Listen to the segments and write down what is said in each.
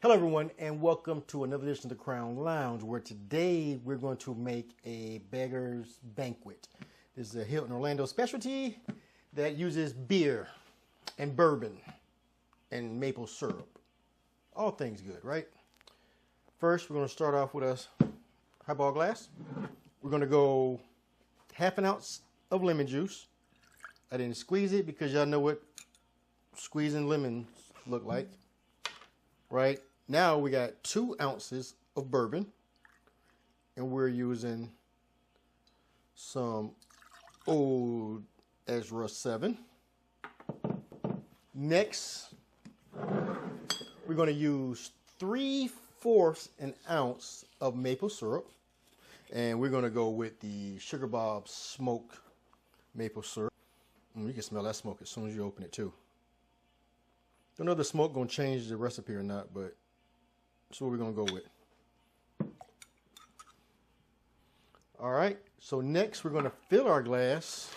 Hello everyone and welcome to another edition of the Crown Lounge, where today we're going to make a Beggar's Banquet. This is a Hilton Orlando specialty that uses beer and bourbon and maple syrup. All things good, right? First, we're going to start off with a highball glass. We're going to go half an ounce of lemon juice. I didn't squeeze it because y'all know what squeezing lemons look like. Right now we got 2 ounces of bourbon, and we're using some Old Ezra 7. Next, we're going to use 3/4 an ounce of maple syrup, and we're going to go with the Sugar Bob smoked maple syrup. You can smell that smoke as soon as you open it too. Don't know if the smoke gonna change the recipe or not, but that's what we're gonna go with. All right, so next we're gonna fill our glass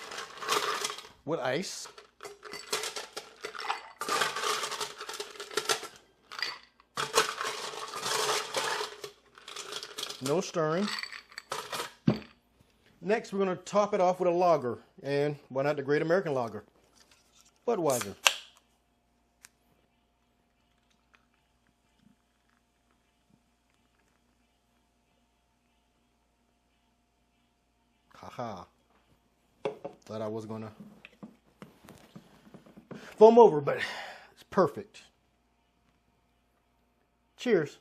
with ice. No stirring. Next we're gonna top it off with a lager, and why not the Great American Lager, Budweiser. Haha. Thought I was gonna foam over, but it's perfect. Cheers.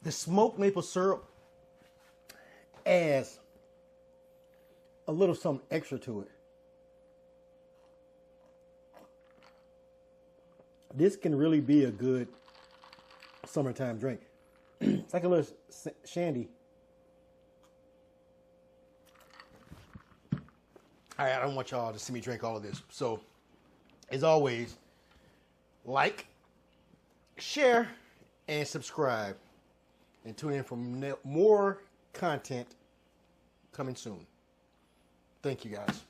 The smoked maple syrup adds a little something extra to it. This can really be a good summertime drink. It's like a little Shandy. All right, I don't want y'all to see me drink all of this. So, as always, like, share, and subscribe. And tune in for more content coming soon. Thank you, guys.